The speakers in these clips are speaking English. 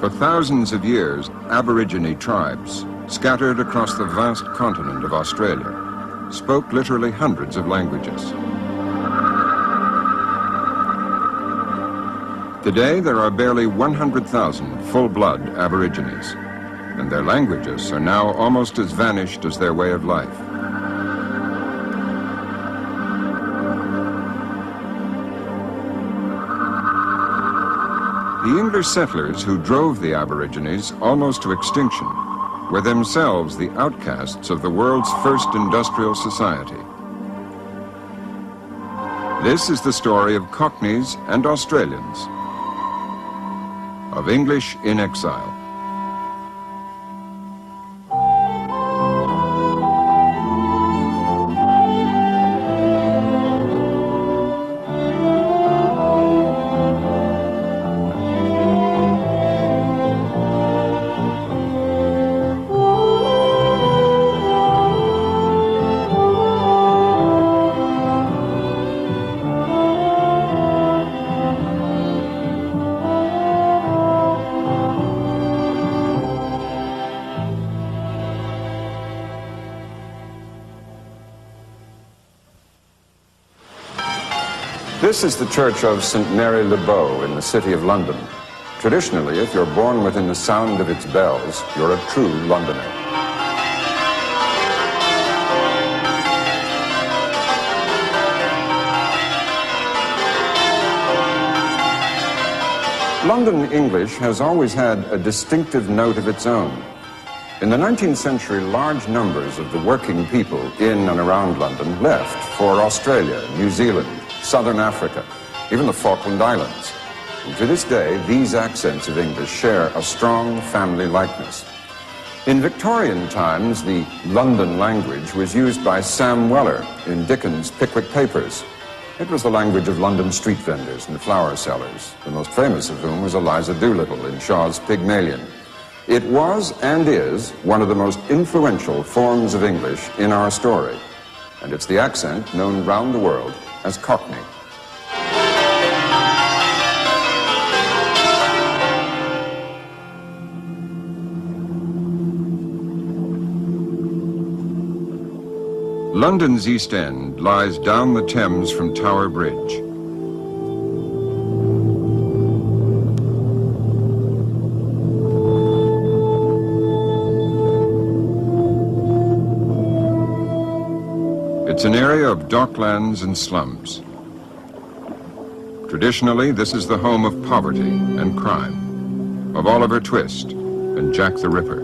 For thousands of years, Aborigine tribes, scattered across the vast continent of Australia, spoke literally hundreds of languages. Today, there are barely 100,000 full-blood Aborigines, and their languages are now almost as vanished as their way of life. The English settlers who drove the Aborigines almost to extinction were themselves the outcasts of the world's first industrial society. This is the story of Cockneys and Australians, of English in exile. This is the church of St. Mary le Bow in the city of London. Traditionally, if you're born within the sound of its bells, you're a true Londoner. London English has always had a distinctive note of its own. In the 19th century, large numbers of the working people in and around London left for Australia, New Zealand, Southern Africa, even the Falkland Islands. And to this day, these accents of English share a strong family likeness. In Victorian times, the London language was used by Sam Weller in Dickens' Pickwick Papers. It was the language of London street vendors and flower sellers, the most famous of whom was Eliza Doolittle in Shaw's Pygmalion. It was and is one of the most influential forms of English in our story, and it's the accent known round the world as Cockney. London's East End lies down the Thames from Tower Bridge. It's an area of docklands and slums. Traditionally, this is the home of poverty and crime, of Oliver Twist and Jack the Ripper.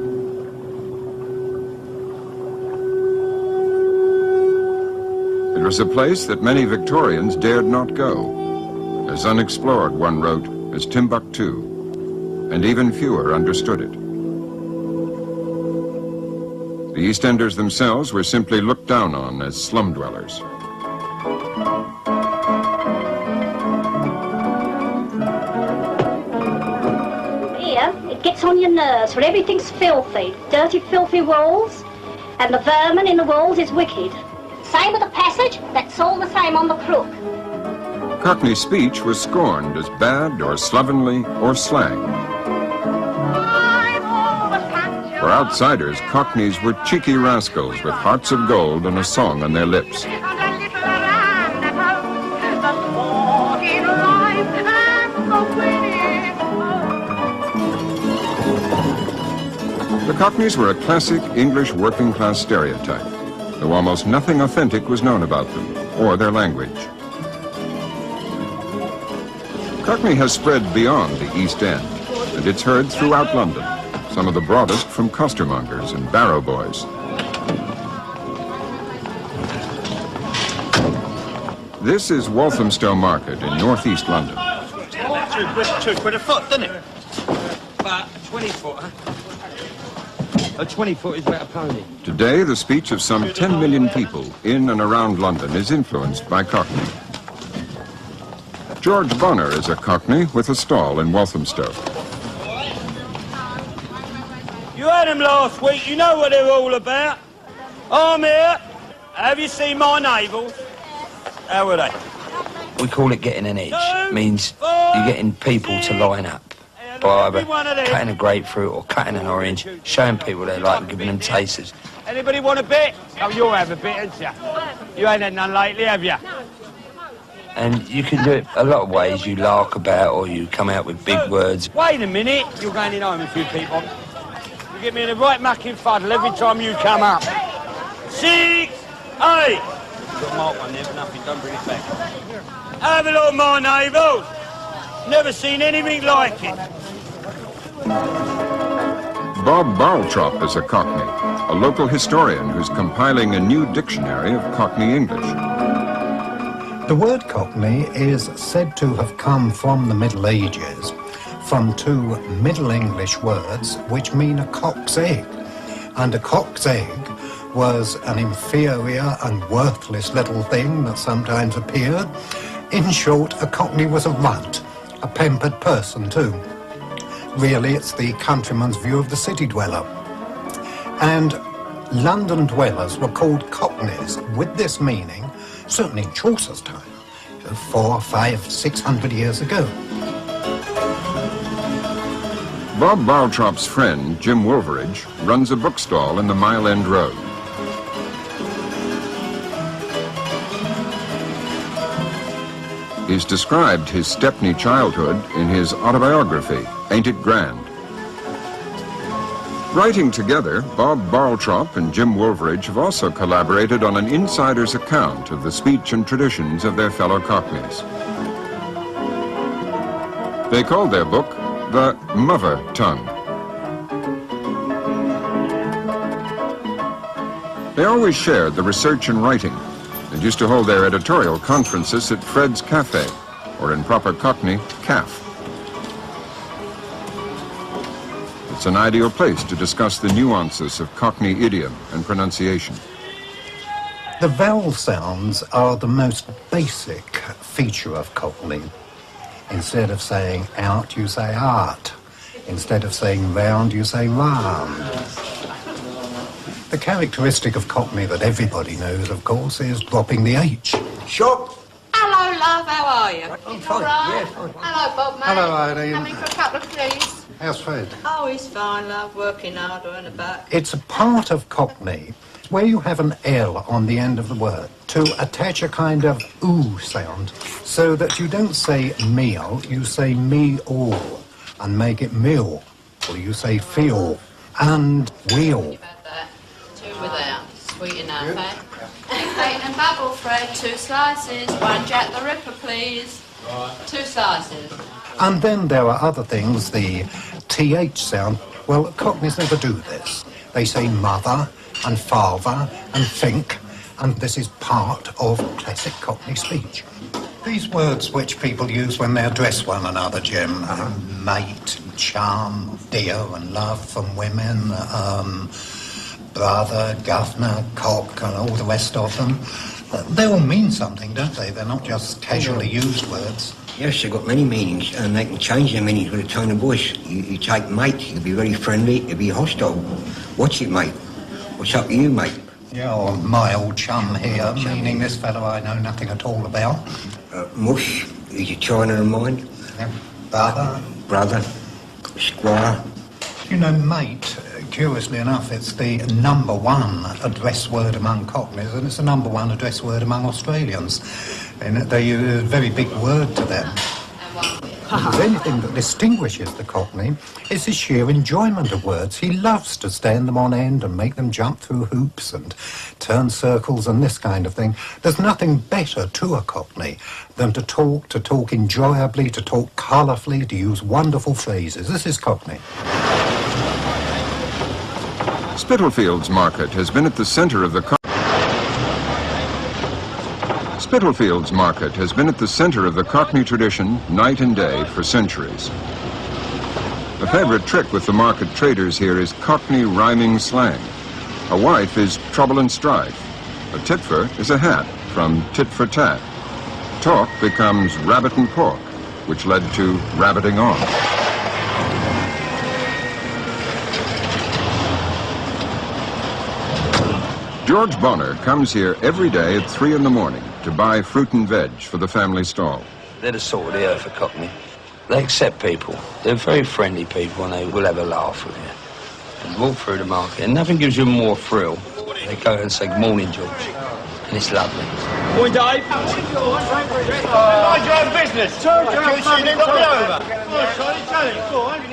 It was a place that many Victorians dared not go, as unexplored, one wrote, as Timbuktu, and even fewer understood it. The East Enders themselves were simply looked down on as slum dwellers. Here, it gets on your nerves, for everything's filthy. Dirty, filthy walls, and the vermin in the walls is wicked. Same with the passage, that's all the same on the crook. Cockney speech was scorned as bad or slovenly or slang. For outsiders, Cockneys were cheeky rascals with hearts of gold and a song on their lips. The Cockneys were a classic English working-class stereotype, though almost nothing authentic was known about them or their language. Cockney has spread beyond the East End, and it's heard throughout London, some of the broadest from costermongers and barrow boys. This is Walthamstow Market in northeast London. Two quid a foot, doesn't it? But a 20-foot, huh? A 20-foot is about a pony. Today, the speech of some 10 million people in and around London is influenced by Cockney. George Bonner is a Cockney with a stall in Walthamstow. You had them last week, you know what they're all about. I'm here. Have you seen my navels? How are they? We call it getting an edge. Means you're getting people to line up. by either cutting a grapefruit or cutting an orange, showing people they like and giving them tasters. Anybody want a bit? Oh, you'll have a bit, haven't you? You ain't had none lately, have you? And you can do it a lot of ways. You lark about or you come out with big words. Wait a minute. You're going in home with a few people. You get me in a right mucking fuddle every time you come up. 6, 8. Got a mark on there, but nothing. Don't bring it back. Have a look, my neighbours. Never seen anything like it. Bob Barltrop is a Cockney, a local historian who's compiling a new dictionary of Cockney English. The word Cockney is said to have come from the Middle Ages, from two Middle English words which mean a cock's egg. And a cock's egg was an inferior and worthless little thing that sometimes appeared. In short, a Cockney was a runt, a pampered person too. Really, it's the countryman's view of the city dweller. And London dwellers were called Cockneys with this meaning, certainly in Chaucer's time, 400, 500, 600 years ago. Bob Barltrop's friend, Jim Wolveridge, runs a bookstall in the Mile End Road. He's described his Stepney childhood in his autobiography, Ain't It Grand? Writing together, Bob Barltrop and Jim Wolveridge have also collaborated on an insider's account of the speech and traditions of their fellow Cockneys. They called their book The Mother Tongue. They always shared the research and writing and used to hold their editorial conferences at Fred's Cafe, or in proper Cockney, Caff. It's an ideal place to discuss the nuances of Cockney idiom and pronunciation. The vowel sounds are the most basic feature of Cockney. Instead of saying out, you say art. Instead of saying round, you say round. The characteristic of Cockney that everybody knows, of course, is dropping the H. Shop. Hello, love, how are you? I'm fine, right? yeah, fine. Hello, Bob, mate. Hello, Irene. Coming for a couple of please? How's Fred? Oh, he's fine, love, working hard on the back. It's a part of Cockney where you have an L on the end of the word to attach a kind of ooh sound so that you don't say meal, you say me-all and make it meal, or you say feel and wheel. You've had that. 2 without. Sweet enough, eh? Cake and bubble, Fred, 2 slices. 1 Jack the Ripper, please. 2 slices. And then there are other things, the TH sound. Well, Cockneys never do this. They say mother and father and think, and this is part of classic Cockney speech. These words which people use when they address one another, Jim, mate, charm, dear and love from women, brother, governor, cock and all the rest of them, they all mean something, don't they? They're not just casually used words. Yes, they've got many meanings, and they can change their meanings with a tone of voice. You take mate, it can be very friendly, it can be hostile. What's it, mate? What's up with you, mate? Yeah, or my old chum here, meaning this fellow I know nothing at all about. Mush, is a China of mine. Yeah. Brother. Brother, squire. You know, mate, curiously enough, it's the #1 address word among Cockneys, and it's the #1 address word among Australians. And they use a very big word to them. If there's anything that distinguishes the Cockney, it's his sheer enjoyment of words. He loves to stand them on end and make them jump through hoops and turn circles and this kind of thing. There's nothing better to a Cockney than to talk enjoyably, to talk colourfully, to use wonderful phrases. This is Cockney. Spitalfields Market has been at the centre of the Spitalfields Market has been at the centre of the Cockney tradition night and day for centuries. A favourite trick with the market traders here is Cockney rhyming slang. A wife is trouble and strife. A tit for is a hat, from tit for tat. Talk becomes rabbit and pork, which led to rabbiting on. George Bonner comes here every day at 3 in the morning to buy fruit and veg for the family stall. They're the salt of the earth for Cockney. They accept people. They're very friendly people and they will have a laugh with you. And you walk through the market and nothing gives you more thrill. They go and say, "Morning, George." And it's lovely. Morning, Dave. Mind your own business.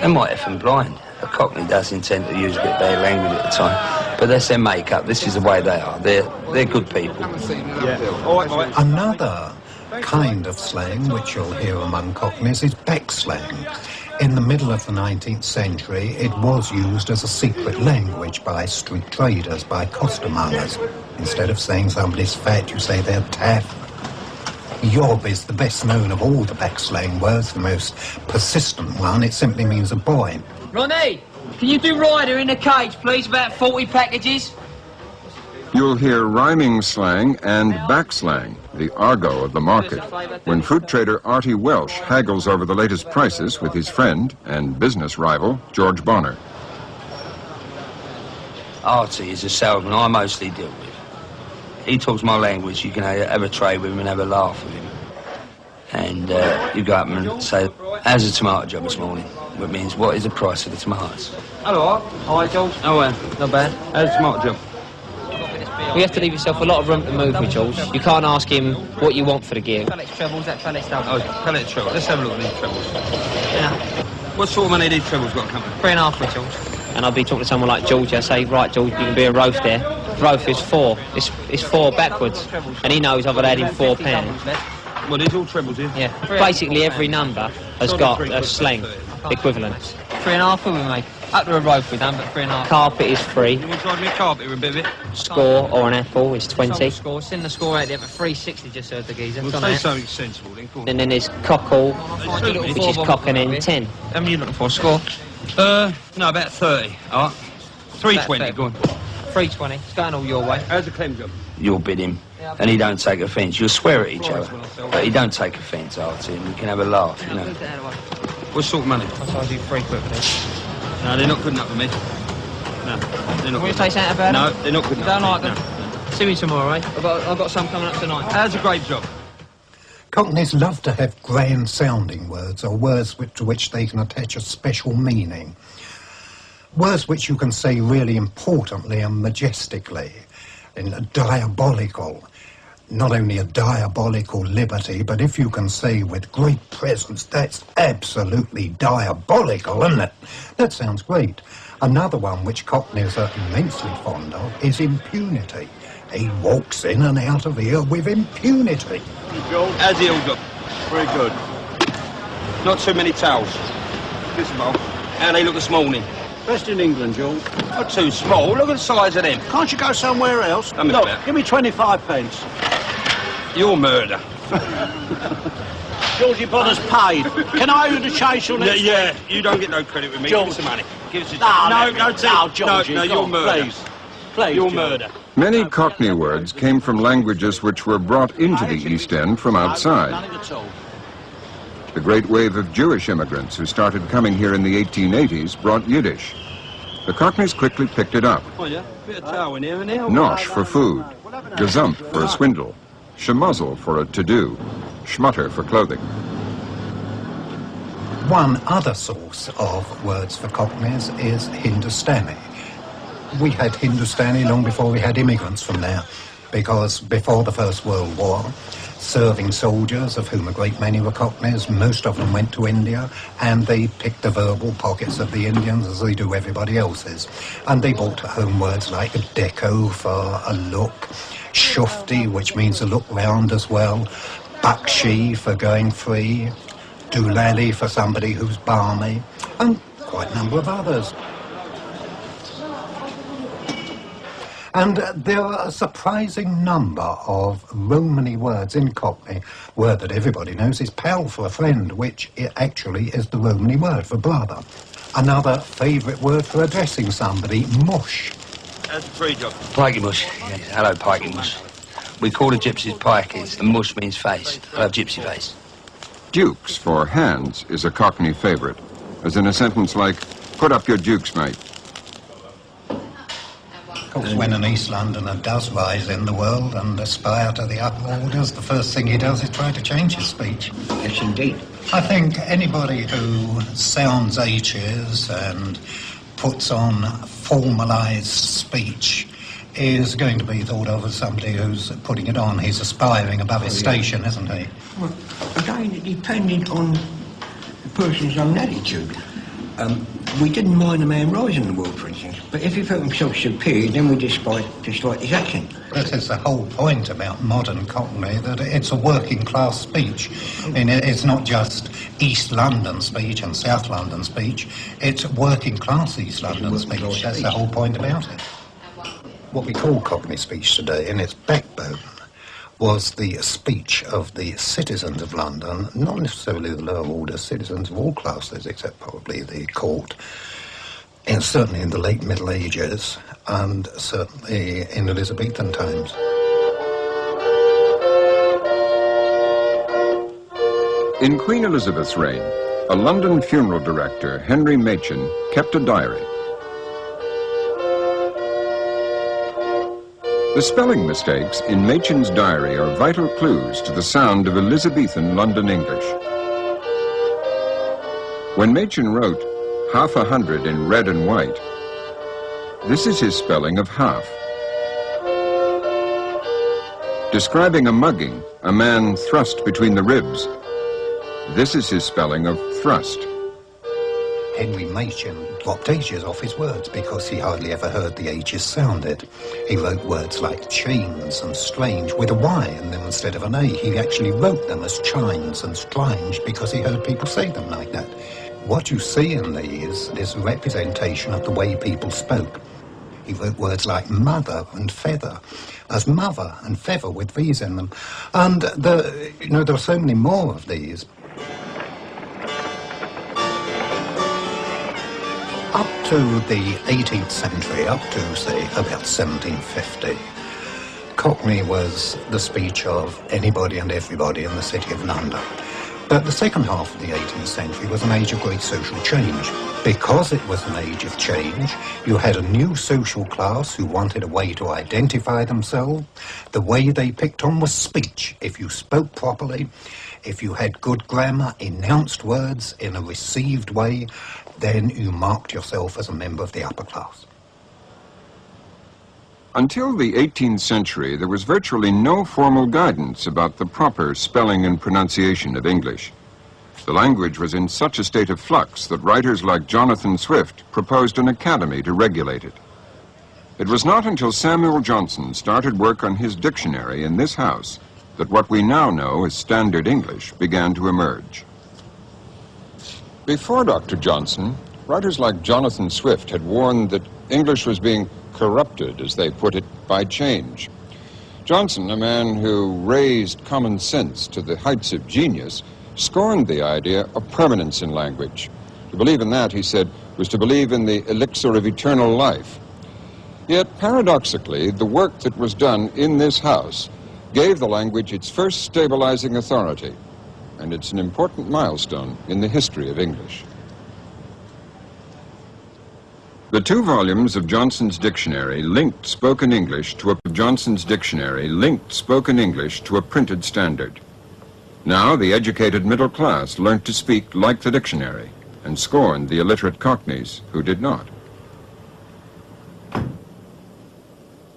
They might effing blind. A Cockney does intend to use a bit of bad language at the time, but that's their make-up. This is the way they are. They're good people. Yeah. All right. Another kind of slang which you'll hear among Cockneys is back slang. In the middle of the 19th century, it was used as a secret language by street traders, by costermongers. Instead of saying somebody's fat, you say they're taff. Yob is the best known of all the back slang words, the most persistent one. It simply means a boy. Ronnie, can you do Ryder in a cage, please? About 40 packages. You'll hear rhyming slang and back slang, the argot of the market, when fruit trader Artie Welsh haggles over the latest prices with his friend and business rival, George Bonner. Artie is a salesman I mostly deal with. He talks my language. You can have a trade with him and have a laugh with him. And you go up and say, "How's the tomato job this morning?" Which means, "What is the price of the tomatoes?" Hello, hi, George. Oh, Not bad. how's the tomato job? You have to leave yourself a lot of room to move with George. You can't ask him what you want for the gear. Pallet's trebles, that pallet's double. Oh, pallet treble. Let's have a look at these trebles. Yeah. What sort of money these trebles got to come with? 3.5 for George. And I'll be talking to someone like George. I say, "Right, George, you can be a Roth there." Roth is 4. It's 4 backwards. And he knows I've had him £4. Well, there's all trebles here. Yeah. Basically, every number has got a slang equivalent. 3.5 will we make? Up to a Roth we done, but 3.5. Carpet is free. You want to drive me a carpet with a bit of it? Score or an apple is 20. Score. Send the score out there, but 360 just heard the geezer. We'll say something sensible then. Go on. And then there's cockle, which is cock and then 10. How many are you looking for? Score? No, about 30. All right. 320, go on. 320. It's going all your way. How's the clem job? You'll bid him, and he don't take offence. You'll swear at each other, but he don't take offence, Artie, and we can have a laugh, you know. What sort of money? I'll charge you 3 quid for this. No, they're not good enough for me. No, they're not. Will you say something about No, them? they're not good enough. Don't like them? No. See me tomorrow, eh? I've got some coming up tonight. How's a grape job? Cockneys love to have grand-sounding words, or words to which they can attach a special meaning. Words which you can say really importantly and majestically, in diabolical. Not only a diabolical liberty, but if you can say with great presence, that's absolutely diabolical, isn't it? That sounds great. Another one which Cockneys are immensely fond of is impunity. He walks in and out of here with impunity. How's the old job? Very good. Not too many towels. This one. How they look this morning? Best in England, George. Not too small. Look at the size of them. Can't you go somewhere else? Come Look, about. give me 25 pence. You're murder. Georgie Bonner's paid. Can I owe you the chase on this? Yeah, you don't get no credit with me. George. Give us the money. Give us the No, Georgie. No, go you're on, murder. Please, You're George. murder. Many Cockney words came from languages which were brought into the East End from outside. Nothing at all. The great wave of Jewish immigrants who started coming here in the 1880s brought Yiddish. The Cockneys quickly picked it up. Oh, yeah. Bit of towel in here and there. Nosh for food, gazump for a swindle, schmuzzle for a to-do, schmutter for clothing. One other source of words for Cockneys is Hindustani. We had Hindustani long before we had immigrants from there, because before the First World War, serving soldiers, of whom a great many were Cockneys, most of them went to India, and they picked the verbal pockets of the Indians as they do everybody else's. And they brought home words like deco for a look, shufti, which means a look round as well, bakshi for going free, doolally for somebody who's balmy, and quite a number of others. And there are a surprising number of Romany words in Cockney. Word that everybody knows is pal for a friend, which actually is the Romany word for brother. Another favourite word for addressing somebody, mush. How's the free job? Pikey mush. Yes, hello, pikey mush. We call the gypsies pikeys, and mush means face. I have gypsy face. Dukes for hands is a Cockney favourite, as in a sentence like, "Put up your dukes, mate." Of course, when an East Londoner does rise in the world and aspire to the upper orders, the first thing he does is try to change his speech. Yes, indeed. I think anybody who sounds H's and puts on formalised speech is going to be thought of as somebody who's putting it on. He's aspiring above his station, isn't he? Well, again, it depended on the person's own attitude. We didn't mind a man rising in the world, for instance, but if he felt himself superior, then we dislike his accent. That is the whole point about modern Cockney, that it's a working class speech. And it's not just East London speech and South London speech, it's working class East London speech. That's the whole point about it. What we call Cockney speech today, in its backbone, was the speech of the citizens of London, not necessarily the lower order citizens of all classes, except probably the court, and certainly in the late Middle Ages, and certainly in Elizabethan times. In Queen Elizabeth's reign, a London funeral director, Henry Machin, kept a diary. The spelling mistakes in Machin's diary are vital clues to the sound of Elizabethan London English. When Machin wrote half a hundred in red and white, this is his spelling of half. Describing a mugging, a man thrust between the ribs, this is his spelling of thrust. Henry Machin dropped H's off his words because he hardly ever heard the H's sounded. He wrote words like chains and strange with a Y in them instead of an A. He actually wrote them as chines and strange because he heard people say them like that. What you see in these is a representation of the way people spoke. He wrote words like mother and feather as mother and feather with V's in them. And there are so many more of these. Up to the 18th century, up to, say, about 1750, Cockney was the speech of anybody and everybody in the City of London. But the second half of the 18th century was an age of great social change. Because it was an age of change, you had a new social class who wanted a way to identify themselves. The way they picked on was speech. If you spoke properly, if you had good grammar, enounced words in a received way, then you marked yourself as a member of the upper class. Until the 18th century, there was virtually no formal guidance about the proper spelling and pronunciation of English. The language was in such a state of flux that writers like Jonathan Swift proposed an academy to regulate it. It was not until Samuel Johnson started work on his dictionary in this house that what we now know as Standard English began to emerge. Before Dr. Johnson, writers like Jonathan Swift had warned that English was being corrupted, as they put it, by change. Johnson, a man who raised common sense to the heights of genius, scorned the idea of permanence in language. To believe in that, he said, was to believe in the elixir of eternal life. Yet, paradoxically, the work that was done in this house gave the language its first stabilizing authority, and it's an important milestone in the history of English. The two volumes of Johnson's dictionary linked spoken English to a printed standard. Now the educated middle class learnt to speak like the dictionary and scorned the illiterate Cockneys who did not.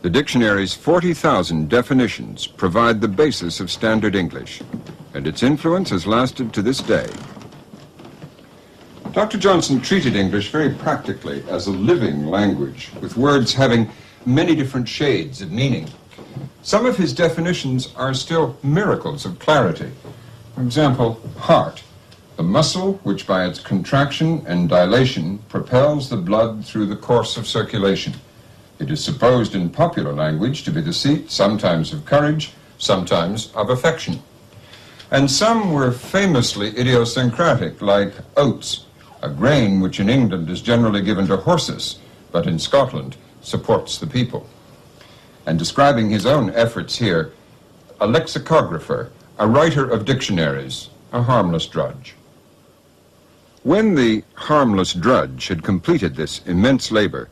The dictionary's 40,000 definitions provide the basis of Standard English, and its influence has lasted to this day. Dr. Johnson treated English very practically as a living language, with words having many different shades of meaning. Some of his definitions are still miracles of clarity. For example, heart, the muscle which by its contraction and dilation propels the blood through the course of circulation. It is supposed in popular language to be the seat sometimes of courage, sometimes of affection. And some were famously idiosyncratic, like oats, a grain which in England is generally given to horses, but in Scotland supports the people. And describing his own efforts here, a lexicographer, a writer of dictionaries, a harmless drudge. When the harmless drudge had completed this immense labor,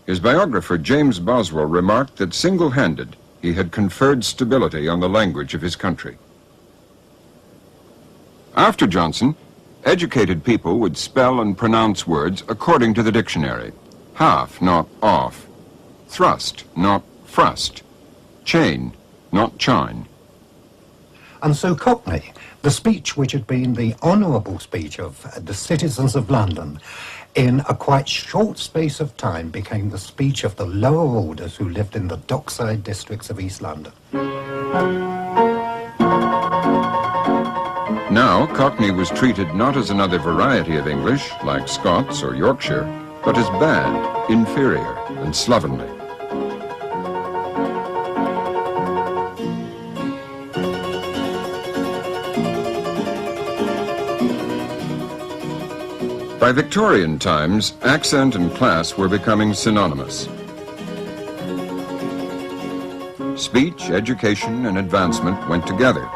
his biographer James Boswell remarked that single-handed he had conferred stability on the language of his country. After Johnson, Educated people would spell and pronounce words according to the dictionary. Half, not off. Thrust, not frust. Chain, not chine. And so Cockney, the speech which had been the honourable speech of the citizens of London, in a quite short space of time became the speech of the lower orders who lived in the dockside districts of East London. Now, Cockney was treated not as another variety of English, like Scots or Yorkshire, but as bad, inferior, and slovenly. By Victorian times, accent and class were becoming synonymous. Speech, education, and advancement went together.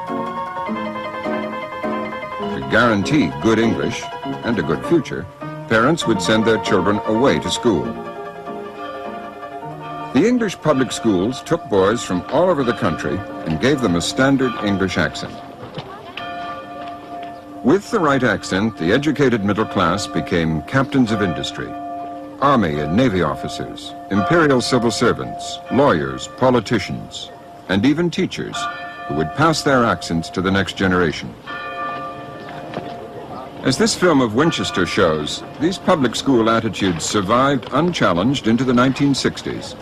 To guarantee good English and a good future, parents would send their children away to school. The English public schools took boys from all over the country and gave them a standard English accent. With the right accent, the educated middle class became captains of industry, army and navy officers, imperial civil servants, lawyers, politicians, and even teachers who would pass their accents to the next generation. As this film of Winchester shows, these public school attitudes survived unchallenged into the 1960s.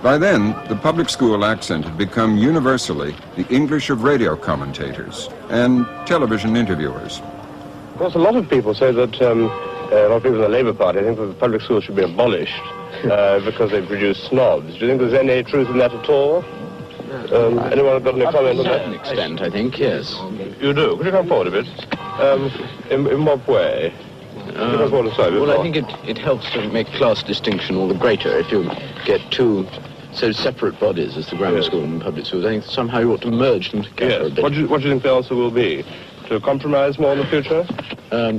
By then, the public school accent had become universally the English of radio commentators and television interviewers. Of course, a lot of people say that, a lot of people in the Labour Party think that the public schools should be abolished because they produce snobs. Do you think there's any truth in that at all? Anyone got any comment on that? To a certain extent, I think, yes. You do? Could you come forward a bit? In what way? Well, I think it helps to make class distinction all the greater if you get two so separate bodies as the grammar school and the public schools. I think somehow you ought to merge them together a bit. What do you think the answer will be? To compromise more in the future?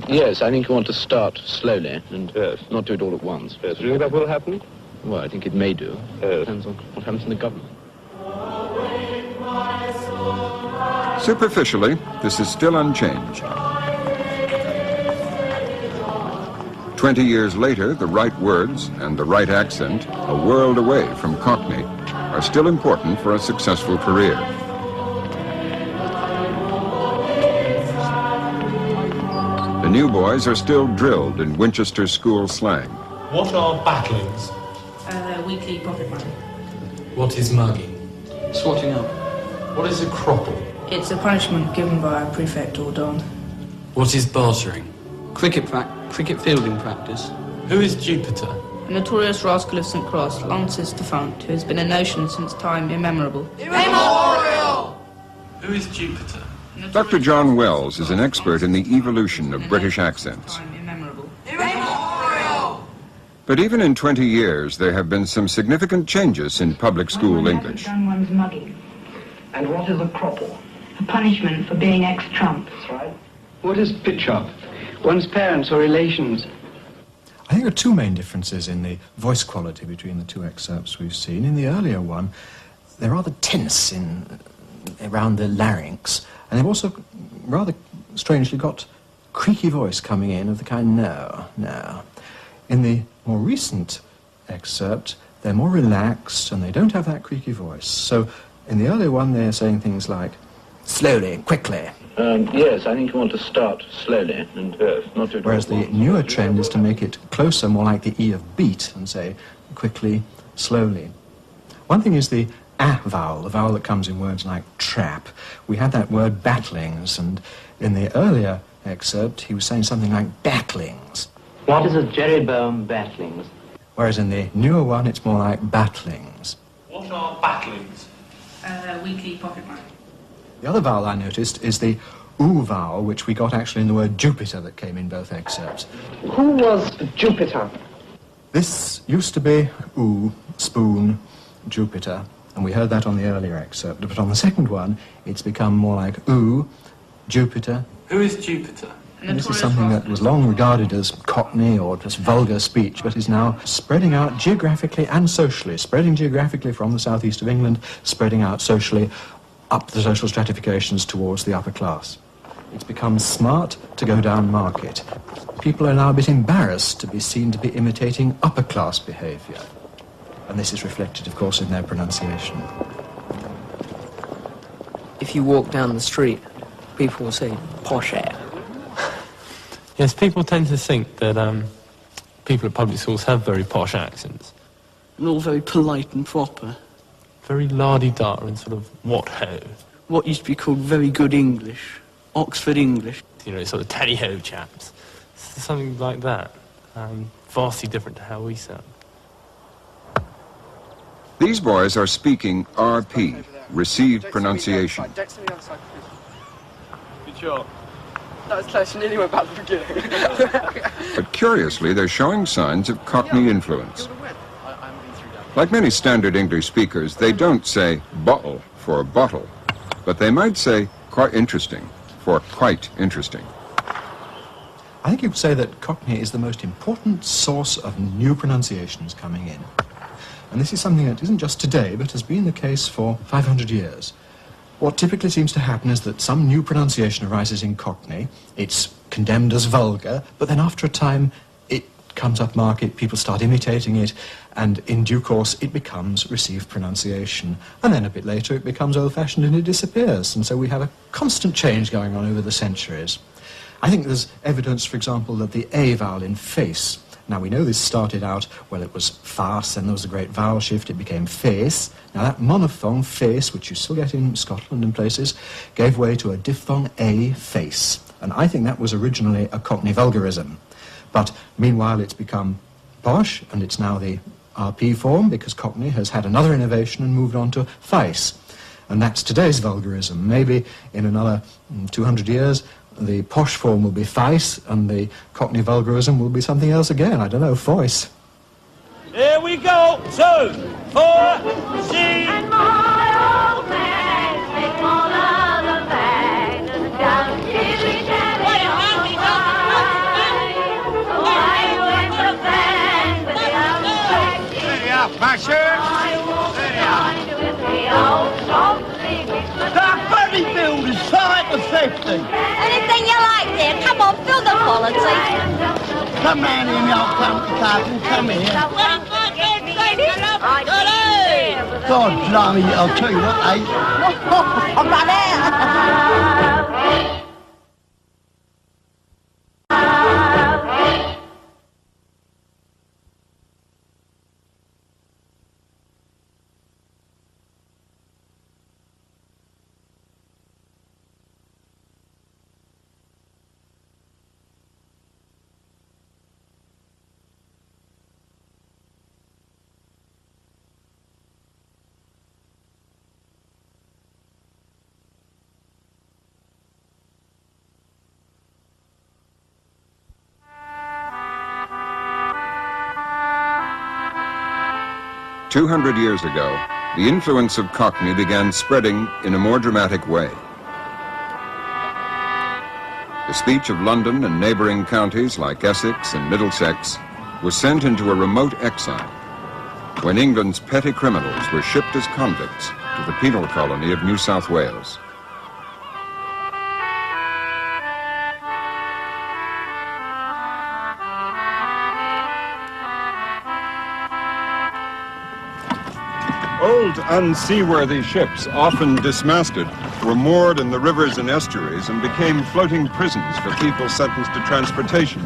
Yes, I think you want to start slowly and not do it all at once. Yes. Do you think that will happen? Well, I think it may do. Yes. Depends on what happens in the government. Superficially, this is still unchanged. 20 years later, the right words and the right accent, a world away from Cockney, are still important for a successful career. The new boys are still drilled in Winchester school slang. What are battlings? Weekly pocket money. What is mugging? Swatting up. What is a cropple? It's a punishment given by a prefect or don. What is bartering? Cricket fielding practice. Who is Jupiter? A notorious rascal of St. Cross, Lance's defunct, who has been a notion since time immemorable. Immemorial! Who is Jupiter? Dr. John Wells is an expert in the evolution of British accents. But even in 20 years, there have been some significant changes in public school English. Done one's mugging. And what is a cropple? A punishment for being ex-Trump. Right. What is pitch-up? One's parents or relations. I think there are two main differences in the voice quality between the two excerpts we've seen. In the earlier one, they're rather tense around the larynx, and they've also rather strangely got creaky voice coming in of the kind, no, no. In the more recent excerpt, they're more relaxed and they don't have that creaky voice. So in the earlier one, they're saying things like, slowly, quickly. Yes, I think you want to start slowly and not do it. Whereas the newer trend is to make it closer, more like the E of beat, and say quickly, slowly. One thing is the A vowel, the vowel that comes in words like trap. We had that word battlings, and in the earlier excerpt, he was saying something like battlings. What is a Jerry-bone battlings? Whereas in the newer one, it's more like battlings. What are battlings? Weekly pocket money. The other vowel I noticed is the oo vowel, which we got actually in the word Jupiter that came in both excerpts. Who was Jupiter? This used to be oo, spoon, Jupiter, and we heard that on the earlier excerpt. But on the second one, it's become more like oo, Jupiter. Who is Jupiter? And this is something that was long regarded as Cockney or just vulgar speech, but is now spreading out geographically and socially, spreading geographically from the southeast of England, spreading out socially up the social stratifications towards the upper class. It's become smart to go down market. People are now a bit embarrassed to be seen to be imitating upper-class behaviour. And this is reflected, of course, in their pronunciation. If you walk down the street, people will say, posh air. Yes, people tend to think that people at public schools have very posh accents. And all very polite and proper. Very la-di-da and sort of what-ho. What used to be called very good English. Oxford English. You know, sort of tally-ho chaps. Something like that. Vastly different to how we sound. These boys are speaking RP, received pronunciation. Good shot. That was close, you nearly went back to the beginning. But curiously, they're showing signs of Cockney influence. Like many standard English speakers, they don't say bottle for bottle, but they might say quite interesting for quite interesting. I think you could say that Cockney is the most important source of new pronunciations coming in. And this is something that isn't just today, but has been the case for 500 years. What typically seems to happen is that some new pronunciation arises in Cockney, it's condemned as vulgar, but then after a time it comes up market, people start imitating it, and in due course it becomes received pronunciation. And then a bit later it becomes old-fashioned and it disappears, and so we have a constant change going on over the centuries. I think there's evidence, for example, that the A vowel in face, now we know this started out, well, it was farce, and there was a great vowel shift, it became face. Now that monophthong, face, which you still get in Scotland and places, gave way to a diphthong A, face. And I think that was originally a Cockney vulgarism. But meanwhile it's become posh, and it's now the RP form, because Cockney has had another innovation and moved on to face. And that's today's vulgarism. Maybe in another 200 years, the posh form will be face, and the Cockney vulgarism will be something else again. I don't know, voice. Here we go. 2, 4, C. And my old man, they call her the bag, down Chili Channel. So I went to bang with the old bag. Ready up, Masher. I walked on with the old soft sleeping. That buddy builder's 5 to 50. Anything you like there. Come on, fill the quality. Come round here, my old country cousin. Come here. God, blimey, I'll tell you what, eh? I'm right there. 200 years ago, the influence of Cockney began spreading in a more dramatic way. The speech of London and neighbouring counties like Essex and Middlesex was sent into a remote exile when England's petty criminals were shipped as convicts to the penal colony of New South Wales. Old, unseaworthy ships, often dismasted, were moored in the rivers and estuaries and became floating prisons for people sentenced to transportation.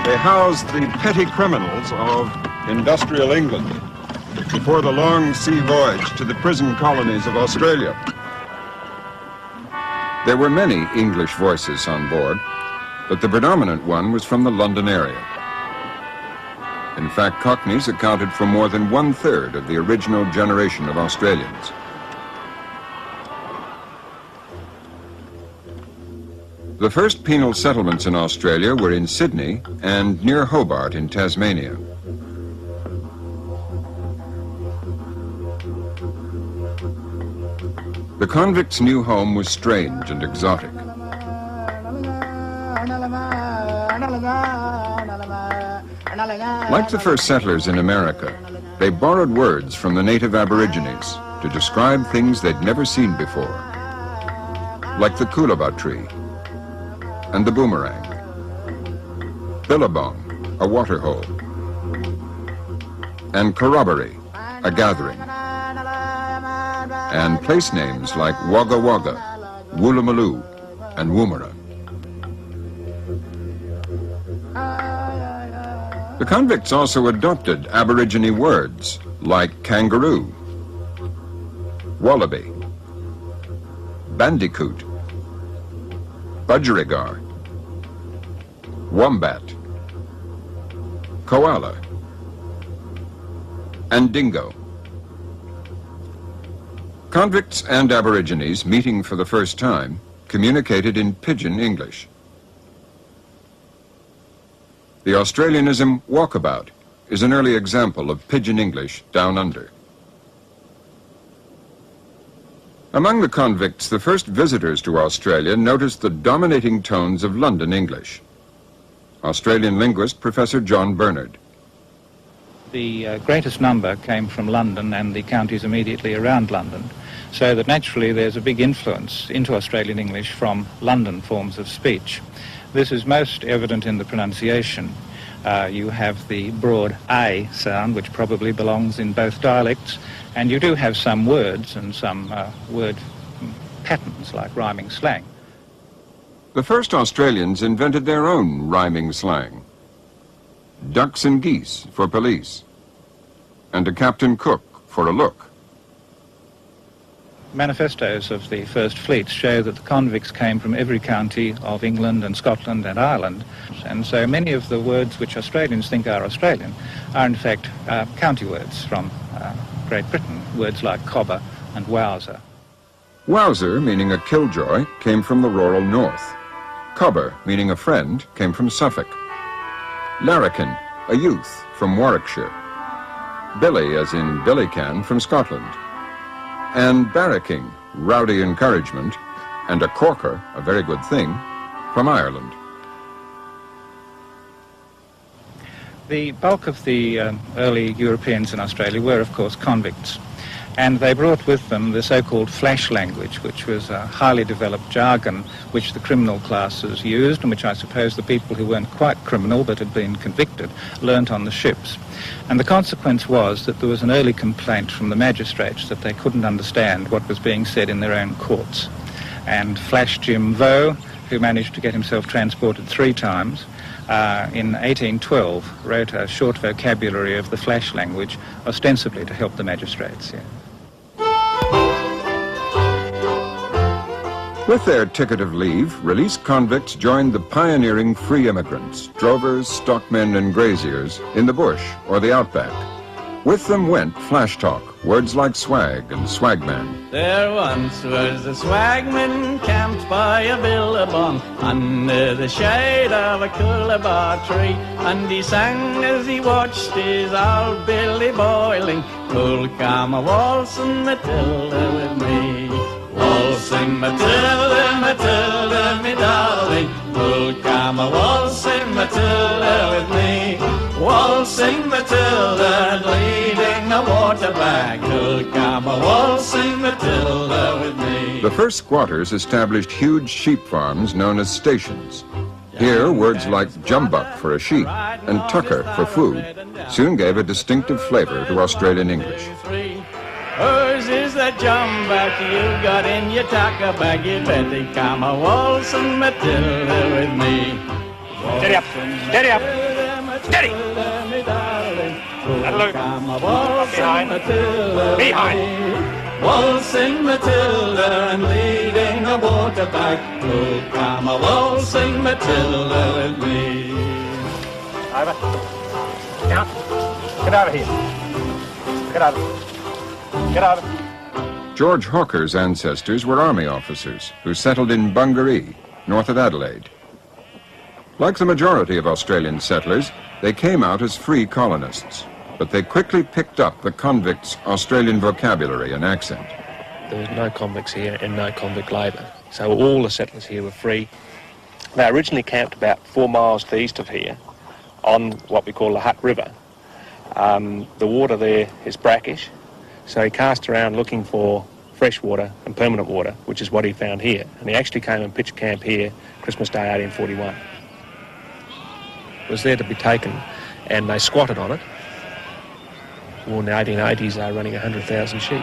They housed the petty criminals of industrial England before the long sea voyage to the prison colonies of Australia. There were many English voices on board, but the predominant one was from the London area. In fact, Cockneys accounted for more than 1/3 of the original generation of Australians. The first penal settlements in Australia were in Sydney and near Hobart in Tasmania. The convicts' new home was strange and exotic. Like the first settlers in America, they borrowed words from the native Aborigines to describe things they'd never seen before, like the coolabah tree and the boomerang. Billabong, a waterhole. And corroboree, a gathering. And place names like Wagga Wagga, Woolloomooloo, and Woomera. The convicts also adopted Aborigine words like kangaroo, wallaby, bandicoot, budgerigar, wombat, koala, and dingo. Convicts and Aborigines meeting for the first time communicated in Pidgin English. The Australianism walkabout is an early example of Pidgin English down under. Among the convicts, the first visitors to Australia noticed the dominating tones of London English. Australian linguist Professor John Bernard. The greatest number came from London and the counties immediately around London, so that naturally there's a big influence into Australian English from London forms of speech. This is most evident in the pronunciation. You have the broad A sound, which probably belongs in both dialects, and you do have some words and some word patterns like rhyming slang. The first Australians invented their own rhyming slang. Ducks and geese for police, and a Captain Cook for a look. Manifestos of the first fleets show that the convicts came from every county of England and Scotland and Ireland, and so many of the words which Australians think are Australian are in fact county words from Great Britain, words like cobber and wowser. Wowser, meaning a killjoy, came from the rural north. Cobber, meaning a friend, came from Suffolk. Larrikin, a youth, from Warwickshire. Billy, as in Billycan, from Scotland. And barracking, rowdy encouragement, and a corker, a very good thing, from Ireland. The bulk of the early Europeans in Australia were, of course, convicts. And they brought with them the so-called flash language, which was a highly developed jargon which the criminal classes used, and which I suppose the people who weren't quite criminal but had been convicted learnt on the ships. And the consequence was that there was an early complaint from the magistrates that they couldn't understand what was being said in their own courts. And Flash Jim Vaux, who managed to get himself transported 3 times, in 1812 wrote a short vocabulary of the flash language, ostensibly to help the magistrates. Yeah. With their ticket of leave, released convicts joined the pioneering free immigrants, drovers, stockmen, and graziers in the bush or the outback. With them went flash talk, words like swag and swagman. There once was a swagman camped by a billabong under the shade of a coolabah tree, and he sang as he watched his old Billy boiling, "Who'll come a waltzing Matilda with me? Waltzing Matilda, Matilda, me darling, who'll come a waltzing Matilda with me? Waltzing Matilda, leading a water bag, who'll come a waltzing Matilda with me?" The first squatters established huge sheep farms known as stations. Here, words like jumbuck for a sheep and tucker for food soon gave a distinctive flavor to Australian English. Hers is that jumbuck you got in your tucker bag, you better come a waltzing Matilda with me. Steady up, steady up, steady! Look, behind, behind. Waltzing Matilda and leading a water bag, who'll come a waltzing Matilda with me. Over. Down. Get out of here. Get out of here. Get out. George Hawker's ancestors were army officers who settled in Bungaree, north of Adelaide. Like the majority of Australian settlers, they came out as free colonists, but they quickly picked up the convicts' Australian vocabulary and accent. There was no convicts here and no convict labour, so all the settlers here were free. They originally camped about 4 miles to the east of here on what we call the Hutt River. The water there is brackish, so he cast around looking for freshwater and permanent water, which is what he found here. And he actually came and pitched camp here Christmas Day 1841. It was there to be taken, and they squatted on it. Well, in the 1880s, they were running 100,000 sheep.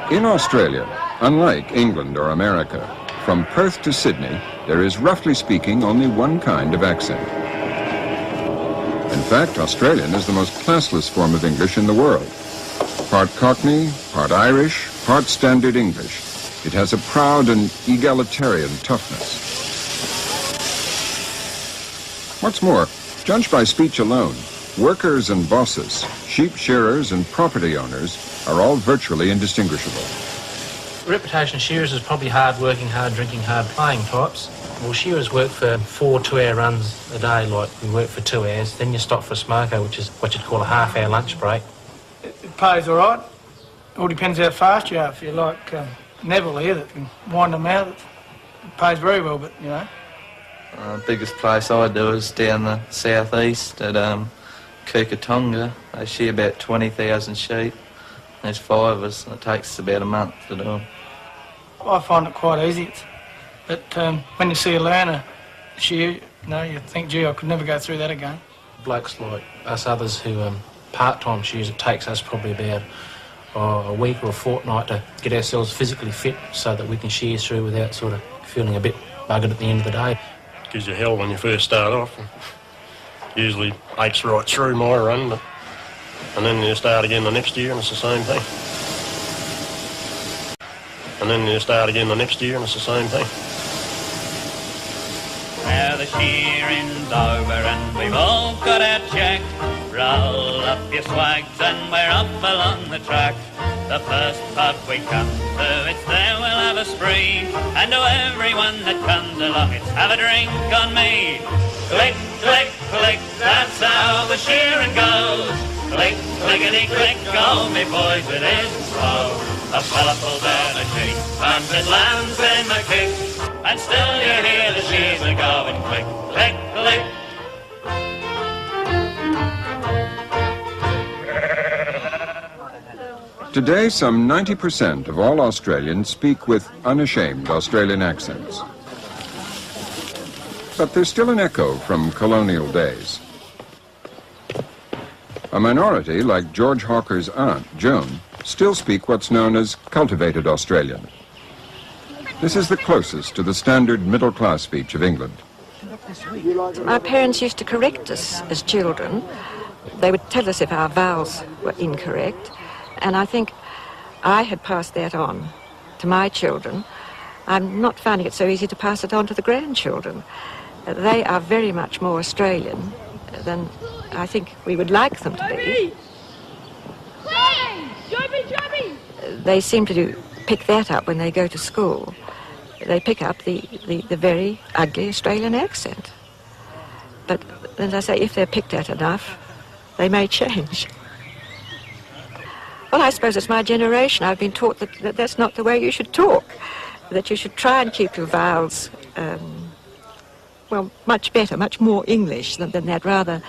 In Australia, unlike England or America, from Perth to Sydney, there is, roughly speaking, only one kind of accent. In fact, Australian is the most classless form of English in the world. Part Cockney, part Irish, part Standard English. It has a proud and egalitarian toughness. What's more, judged by speech alone, workers and bosses, sheep shearers and property owners are all virtually indistinguishable. The reputation of shearers is probably hard-working, hard-drinking, hard-playing types. Well, shearers work for 4 2-hour runs a day, like we work for 2 hours. Then you stop for a smoker, which is what you'd call a half-hour lunch break. It pays all right. It all depends how fast you are. If you're like Neville here that can wind them out, it pays very well, but, you know. Biggest place I do is down the southeast at Kukatonga. They shear about 20,000 sheep. There's 5 of us, and it takes us about a month to do them. I find it quite easy. But when you see a learner shear, you know, you think, gee, I could never go through that again. Blokes like us others who part-time shears, it takes us probably about a week or a fortnight to get ourselves physically fit so that we can shear through without sort of feeling a bit buggered at the end of the day. Gives you hell when you first start off. Usually aches right through my run, and then you start again the next year and it's the same thing. And then you start again the next year and it's the same thing. Now the shearing's over and we've all got our check. Roll up your swags and we're off along the track. The first pub we come to, it's there we'll have a spree. And to everyone that comes along, it's have a drink on me. Click, click, click, that's how the shearing goes. Click, clickety, click, oh me boys, it isn't slow. A fella pulls out a sheep and it lands in the kick. And still you hear the shears are going click, click, click. Today, some 90% of all Australians speak with unashamed Australian accents. But there's still an echo from colonial days. A minority, like George Hawker's aunt, Joan, still speak what's known as cultivated Australian. This is the closest to the standard middle-class speech of England. Our parents used to correct us as children. They would tell us if our vowels were incorrect, and I think I had passed that on to my children. I'm not finding it so easy to pass it on to the grandchildren. They are very much more Australian than I think we would like them to be. They seem to pick that up when they go to school. They pick up the very ugly Australian accent. But, as I say, if they're picked at enough, they may change. Well, I suppose it's my generation. I've been taught that that's not the way you should talk, that you should try and keep your vowels, well, much better, much more English than that rather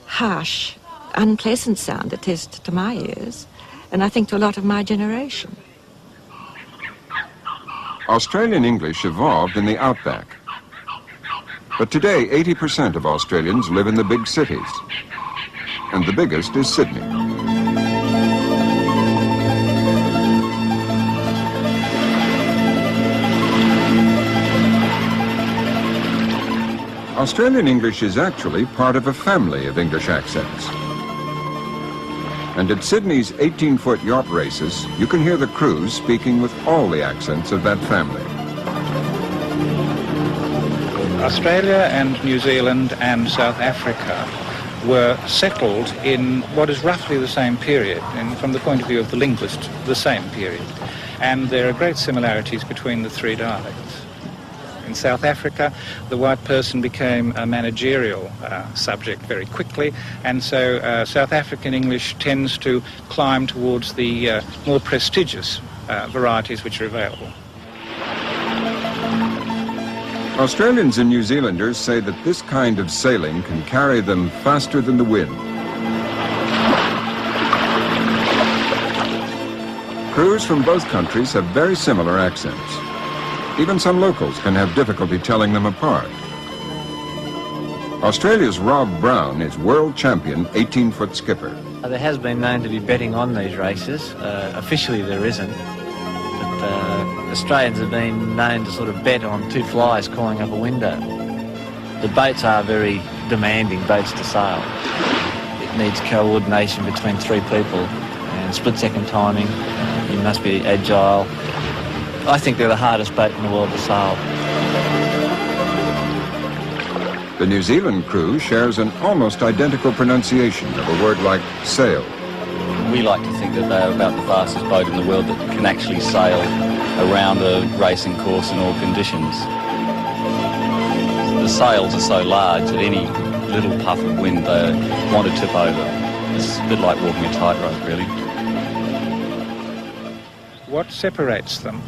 harsh, unpleasant sound it is to my ears, and I think to a lot of my generation. Australian English evolved in the outback. But today, 80% of Australians live in the big cities, and the biggest is Sydney. Australian English is actually part of a family of English accents. And at Sydney's 18-foot yacht races, you can hear the crews speaking with all the accents of that family. Australia and New Zealand and South Africa were settled in what is roughly the same period, and from the point of view of the linguist, the same period. And there are great similarities between the three dialects. In South Africa, the white person became a managerial subject very quickly, and so South African English tends to climb towards the more prestigious varieties which are available. Australians and New Zealanders say that this kind of sailing can carry them faster than the wind. Crews from both countries have very similar accents. Even some locals can have difficulty telling them apart. Australia's Rob Brown is world champion 18-foot skipper. There has been known to be betting on these races. Officially there isn't. But Australians have been known to sort of bet on two flies calling up a window. The boats are very demanding boats to sail. It needs coordination between three people and split-second timing. You must be agile. I think they're the hardest boat in the world to sail. The New Zealand crew shares an almost identical pronunciation of a word like sail. We like to think that they're about the fastest boat in the world that can actually sail around a racing course in all conditions. The sails are so large that any little puff of wind they want to tip over. It's a bit like walking a tightrope, really. What separates them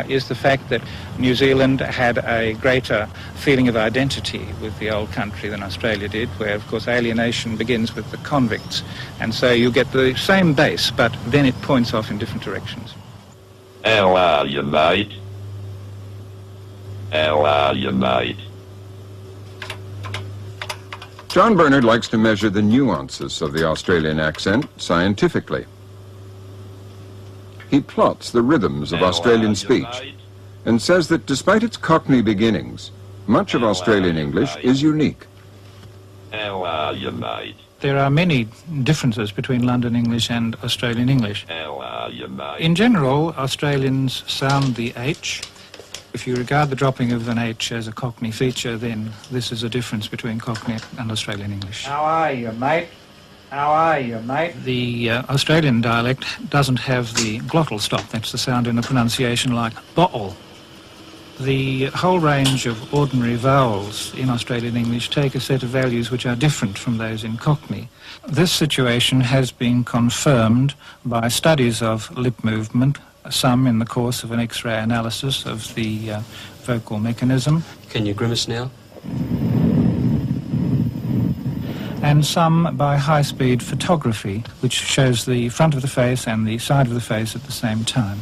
is the fact that New Zealand had a greater feeling of identity with the old country than Australia did, where, of course, alienation begins with the convicts. And so you get the same base, but then it points off in different directions. How are you, mate? How are you, mate? John Bernard likes to measure the nuances of the Australian accent scientifically. He plots the rhythms of Australian speech and says that despite its Cockney beginnings, much of Australian English is unique. How are you, mate? There are many differences between London English and Australian English. How are you, mate? In general, Australians sound the H. If you regard the dropping of an H as a Cockney feature, then this is a difference between Cockney and Australian English. How are you, mate? How are you, mate? The Australian dialect doesn't have the glottal stop. That's the sound in the pronunciation like bottle. The whole range of ordinary vowels in Australian English take a set of values which are different from those in Cockney. This situation has been confirmed by studies of lip movement, some in the course of an X-ray analysis of the vocal mechanism. Can you grimace now? And some by high-speed photography, which shows the front of the face and the side of the face at the same time.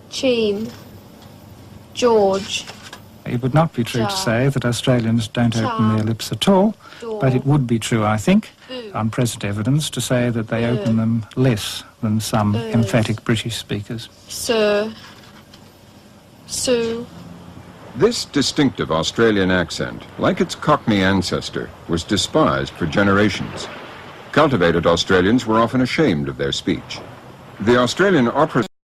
Cheen. George. It would not be true to say that Australians don't open their lips at all, but it would be true, I think, on present evidence, to say that they open them less than some emphatic British speakers. Sir. Sue. This distinctive Australian accent, like its Cockney ancestor, was despised for generations. Cultivated Australians were often ashamed of their speech. The Australian opera